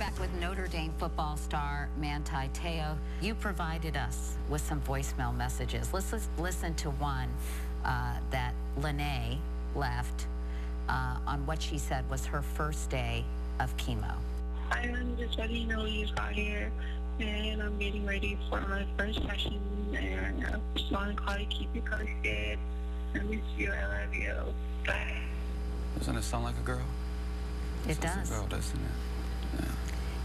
back with Notre Dame football star Manti Te'o. You provided us with some voicemail messages. Let's listen to one that Lene left on what she said was her first day of chemo. I'm just letting you know you got here, and I'm getting ready for my first session, and I just want to call you, keep you posted. I miss you, I love you. Bye. Doesn't it sound like a girl? It does. A girl, doesn't it? Yeah.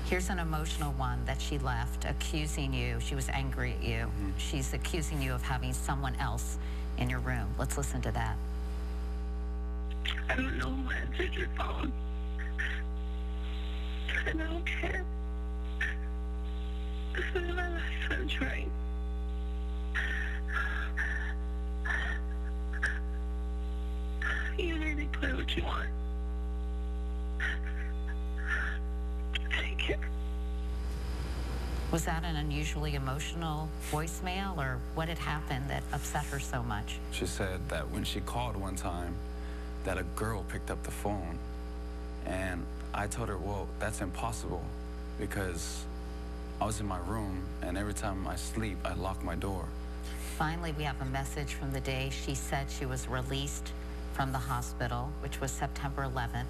Here's an emotional one that she left, accusing you. She was angry at you. She's accusing you of having someone else in your room. Let's listen to that. I don't know who answered your phone. And I don't care. This is my last time trying. You really play what you want. Take care. Was that an unusually emotional voicemail, or what had happened that upset her so much? She said that when she called one time, that a girl picked up the phone, and I told her, well, that's impossible, because I was in my room, and every time I sleep, I lock my door. Finally, we have a message from the day she said she was released from the hospital, which was September 11th,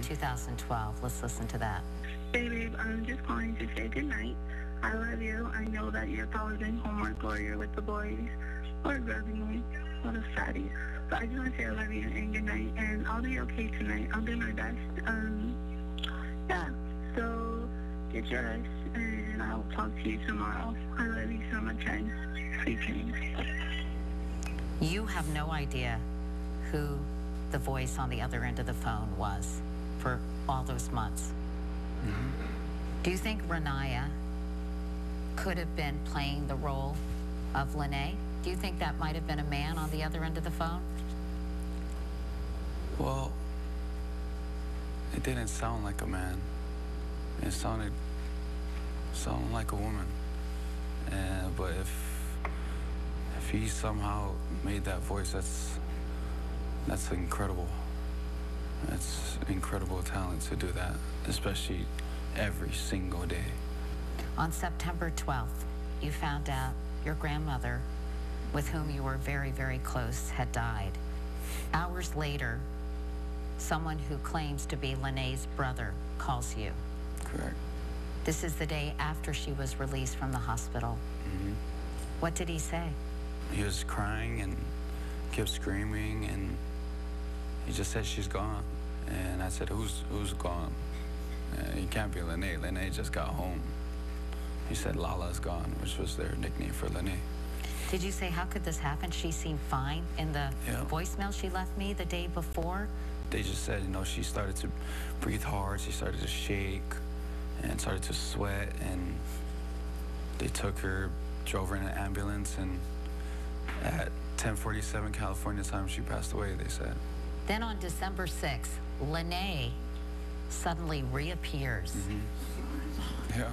2012. Let's listen to that. Hey, babe, I'm just calling to say goodnight. I love you. I know that you're probably doing homework or you're with the boys or grubbing me. What a fatty. But I just want to say I love you and good night, and I'll be okay tonight. I'll do my best. Yeah, so get your rest, and I'll talk to you tomorrow. I love you so much, and sweet dreams. You have no idea who the voice on the other end of the phone was for all those months. Do you think Renaya could have been playing the role of Lene? Do you think that might have been a man on the other end of the phone? Well, it didn't sound like a man. It sounded like a woman. But if he somehow made that voice, that's incredible. That's incredible talent to do that, especially every single day. On September 12th, you found out your grandmother, with whom you were very, very close, had died. Hours later, someone who claims to be Lene's brother calls you. Correct. This is the day after she was released from the hospital. What did he say? He was crying and kept screaming, and he just said, she's gone. And I said, who's gone? It can't be Lene. Lene just got home. He said, Lala's gone, which was their nickname for Lene. Did you say, how could this happen? She seemed fine in the voicemail she left me the day before? They just said, you know, she started to breathe hard, she started to shake, and started to sweat, and they took her, drove her in an ambulance, and at 10:47 California time, she passed away, they said. Then on December 6th, Lene suddenly reappears. Yeah.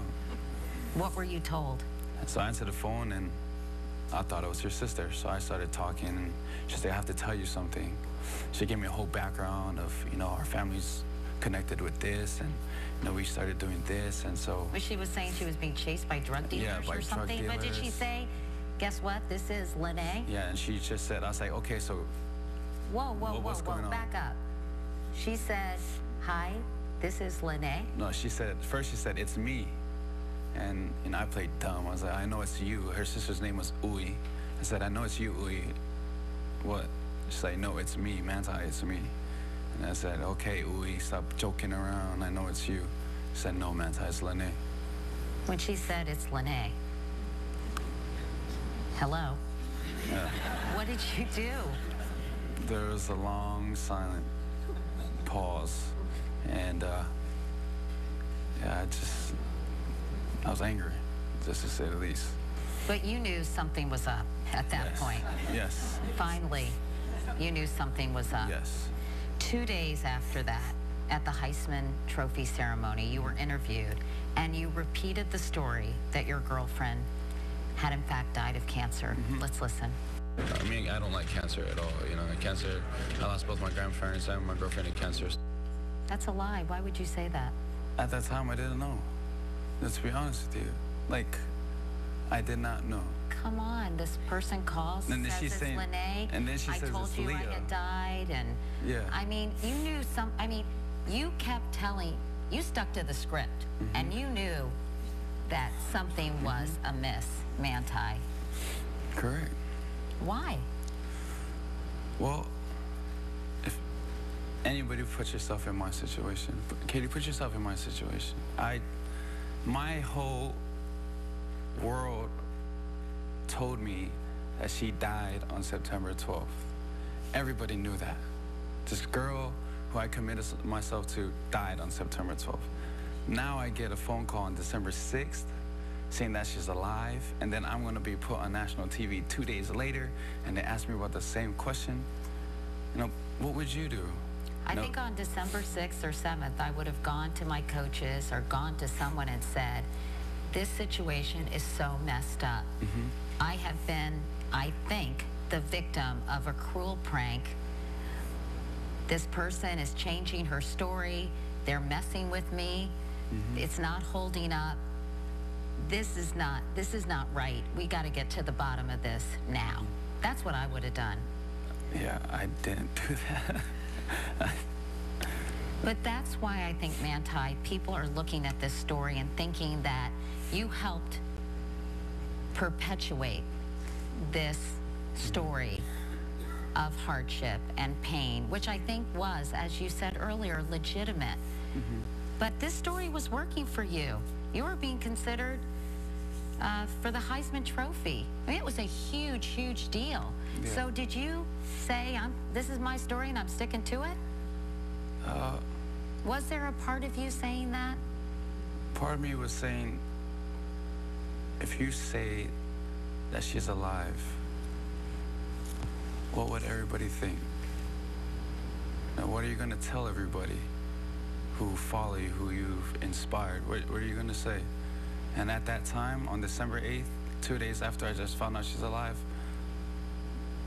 What were you told? So I answered the phone, and I thought it was her sister. So I started talking, and she said, I have to tell you something. She gave me a whole background of, you know, our family's connected with this, and, you know, we started doing this, and so. Well, she was saying she was being chased by drug dealers or something, but did she say, guess what, this is Lene? Yeah, and she just said, I was like, okay, so. Whoa, back up. She said, hi, this is Lene? No, first she said, it's me. And, you know, I played dumb. I was like, I know it's you. Her sister's name was Uy. I said, I know it's you, Uy. What? She's like, no, it's me, Manti, it's me. And I said, okay, Uy, stop joking around. I know it's you. She said, no, Manti, it's Lene. When she said it's Lene, hello? Yeah. What did you do? There was a long, silent pause. And, yeah, I was angry, just to say the least. But you knew something was up at that point. Yes. Finally, you knew something was up. Yes. 2 days after that, at the Heisman Trophy ceremony, you were interviewed, and you repeated the story that your girlfriend had in fact died of cancer. Let's listen. I mean, I don't like cancer at all. You know, cancer, I lost both my grandparents and my girlfriend to cancer. That's a lie. Why would you say that? At that time, I didn't know. Let's be honest with you. Like, I did not know. Come on, this person calls, And then says she's it's saying- Lene. and then she I says told it's you I Leah. had died, and Yeah. I mean, you knew you kept telling, you stuck to the script, and you knew that something was amiss, Manti. Correct. Why? Well, if anybody put yourself in my situation, Katie, put yourself in my situation. My whole world told me that she died on September 12th. Everybody knew that. This girl who I committed myself to died on September 12th. Now I get a phone call on December 6th saying that she's alive, and then I'm gonna be put on national TV 2 days later, and they ask me about the same question. You know, what would you do? I think on December 6th or 7th, I would have gone to my coaches or gone to someone and said, this situation is so messed up. I have been, I think, the victim of a cruel prank. This person is changing her story. They're messing with me. It's not holding up. This is not right. We got to get to the bottom of this now. That's what I would have done. Yeah, I didn't do that. But that's why I think, Manti, people are looking at this story and thinking that you helped perpetuate this story of hardship and pain, which I think was, as you said earlier, legitimate. But this story was working for you. You were being considered for the Heisman Trophy. I mean, it was a huge, huge deal. Yeah. So did you say, this is my story and I'm sticking to it? Was there a part of you saying that? Part of me was saying, if you say that she's alive, what would everybody think? Now, what are you going to tell everybody who follow you, who you've inspired? What are you going to say? And at that time, on December 8th, 2 days after I just found out she's alive,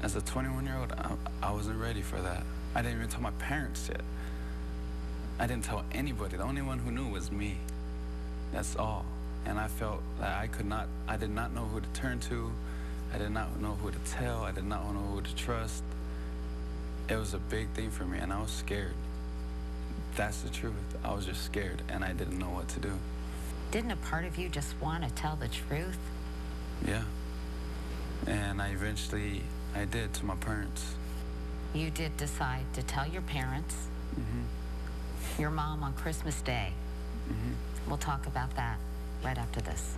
as a 21-year-old, I wasn't ready for that. I didn't even tell my parents yet. I didn't tell anybody. The only one who knew was me. That's all. And I felt that I did not know who to turn to. I did not know who to tell. I did not know who to trust. It was a big thing for me, and I was scared. That's the truth. I was just scared, and I didn't know what to do. Didn't a part of you just want to tell the truth? Yeah. And I did to my parents. You did decide to tell your parents, your mom on Christmas Day. We'll talk about that right after this.